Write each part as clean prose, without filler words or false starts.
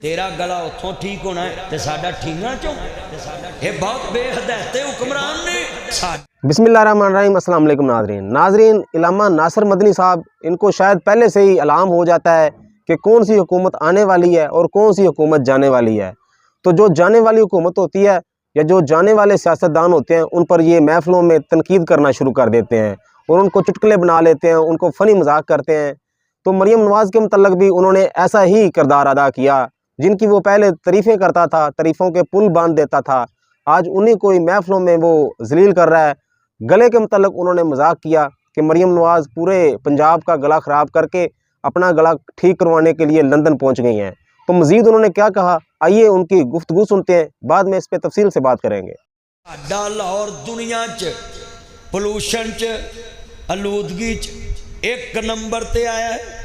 तेरा गला उतों ठीक होना है ते साडा ठींगा चों ये बहुत बेहदायते हुक्मरान ने। बिस्मिल्लाहिर्रहमानिर्रहीम, अस्सलाम वालेकुम नाज़रीन। इलामा नासिर मदनी साहब, इनको शायद पहले से ही अलाम हो जाता है कि कौन सी हुकूमत आने वाली है और कौन सी हुकूमत जाने वाली है। तो जो जाने वाली हुकूमत होती है या जो जाने वाले सियासतदान होते हैं, उन पर ये महफिलों में तनकीद करना शुरू कर देते हैं और उनको चुटकुले बना लेते हैं, उनको फ़नी मजाक करते हैं। तो मरियम नवाज़ के मतलब भी उन्होंने ऐसा ही किरदार अदा किया। जिनकी वो पहले तारीफ़ें करता था, तारीफ़ों के पुल बांध देता था, आज उन्हीं को ही महफिलों में वो जलील कर रहा है। गले के मतलब उन्होंने मजाक किया कि मरियम नवाज़ पूरे पंजाब का गला ख़राब करके अपना गला ठीक करवाने के लिए लंदन पहुंच गई हैं। तो मज़ीद उन्होंने क्या कहा, आइए उनकी गुफ्तगू सुनते हैं, बाद में इस पर तफसील से बात करेंगे। लाहौर दुनिया च पोल्यूशन च आलूदगी च एक नंबर ते आया है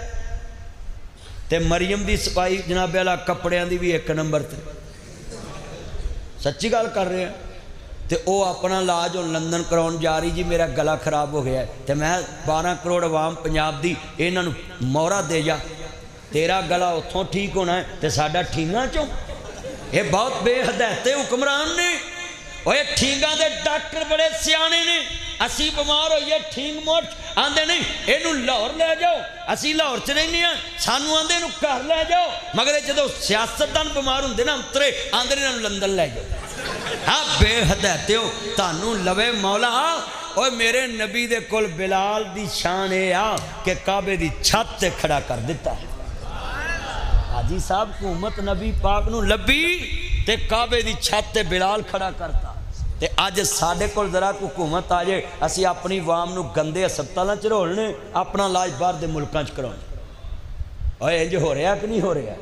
ते मरियम दी सफाई जनाबे वाला कपड़ियां दी भी एक नंबर ते। सच्ची गल कर रहे हैं। तो वह अपना इलाज हम लंदन कराउन जा रही जी, मेरा गला खराब हो गया है तो मैं 12 करोड़ आवाम पंजाब दी इन्हां नूं मोहरा दे जा, तेरा गला उतों ठीक होना है तो साडा ठींगा चों। ये बहुत बेहदायते हुक्मरान ने। और ठींगा दे डॉक्टर बड़े सियाने ने। असी बीमार होइए ठीक मोट आंदे नहीं इनू लाहौर ले जाओ, असी लाहौर च रहने हैं, सानू आंदे इनू घर ले जाओ, मगर जो सियासतदान बीमार होंगे ना उतरे आंदे इन्हों लंदन ले जाओ। हाँ बेहदायते हो, तानू लवे मौला। और मेरे नबी दे कोल बिलाल दी शान ये आ कि काबे दी छत ते खड़ा कर दिता। हाजी साहब हुकूमत नबी पाक नू लभी ते काबे दी छत ते बिलाल खड़ा करता। ते अज साडे कोल जरा हुकूमत आ जाए, असी अपनी वाम नू गंदे हस्पतालों च रोलने, अपना इलाज बाहर दे मुल्कां च कराने। और इंज हो रहा कि नहीं हो रहा?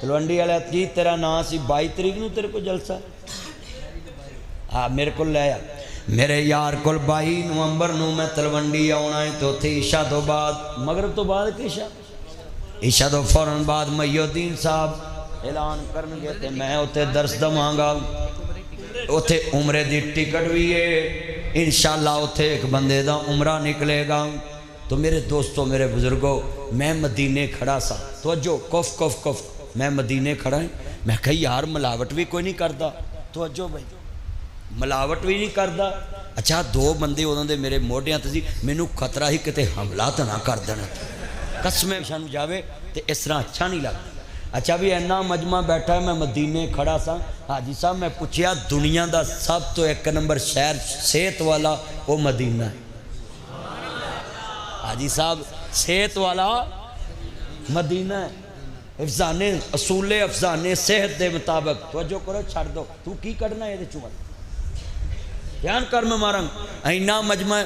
तलवंडी वाला जी तेरा नाम सी 22 तरीक नू तेरे को जलसा, हाँ मेरे को ले आ, मेरे यार को 22 नवंबर नू मैं तलवंडी आना है। तो उत्थे ईशा तो बाद मगरब तो बाद ईशा तो फौरन बाद मईउद्दीन साहब ऐलान करनगे ते मैं उत्थे दर्श दवांगा। उत्थे उमरे दी टिकट भी है इंशाअल्लाह, उत्थे एक बंदे दा उमरा निकलेगा। तो मेरे दोस्तों मेरे बुजुर्गों, मैं मदीने खड़ा सा, तो जो कुफ कुफ कुफ मैं मदीने खड़ा है, मैं कही यार मिलावट भी कोई नहीं करता, तो जो भाई मिलावट भी नहीं करता। अच्छा दो बंदे उन्होंने मेरे मोढ़ियां ते सी, मैनू खतरा ही किते हमला तो ना कर देना, कसमें शानू जावे तो इस तरह अच्छा नहीं लगता। अच्छा भी इन्ना मजमा बैठा है, मैं मदीने खड़ा सा। हाजी साहब मैं पूछया दुनिया का सब तो एक नंबर शहर सेहत वाला वो मदीना है। हाजी साहब सेहत वाला मदीना है। अफसाने असूले अफसाने सेहत के मुताबिक तवज्जो करो, छड़ दो तू की कढ़ना ये चुआ ध्यान कर, मैं मारा इन्ना मजमा।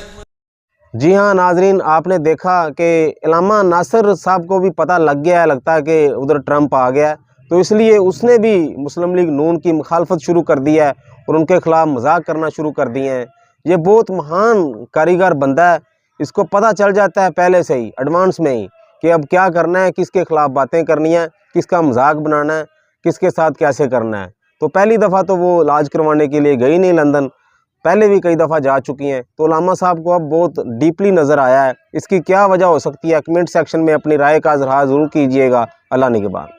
जी हाँ नाजरीन, आपने देखा कि इलामा नासिर साहब को भी पता लग गया है, लगता है कि उधर ट्रंप आ गया है, तो इसलिए उसने भी मुस्लिम लीग नून की मुखालफत शुरू कर दी है और उनके ख़िलाफ़ मजाक करना शुरू कर दिए हैं। ये बहुत महान कारीगर बंदा है, इसको पता चल जाता है पहले से ही एडवांस में ही कि अब क्या करना है, किसके ख़िलाफ़ बातें करनी है, किसका मजाक बनाना है, किसके साथ कैसे करना है। तो पहली दफ़ा तो वो इलाज करवाने के लिए गई नहीं लंदन, पहले भी कई दफ़ा जा चुकी हैं। तो इलामा साहब को अब बहुत डीपली नज़र आया है। इसकी क्या वजह हो सकती है, कमेंट सेक्शन में अपनी राय का इजहार ज़रूर कीजिएगा। अल्लाह निगहबान।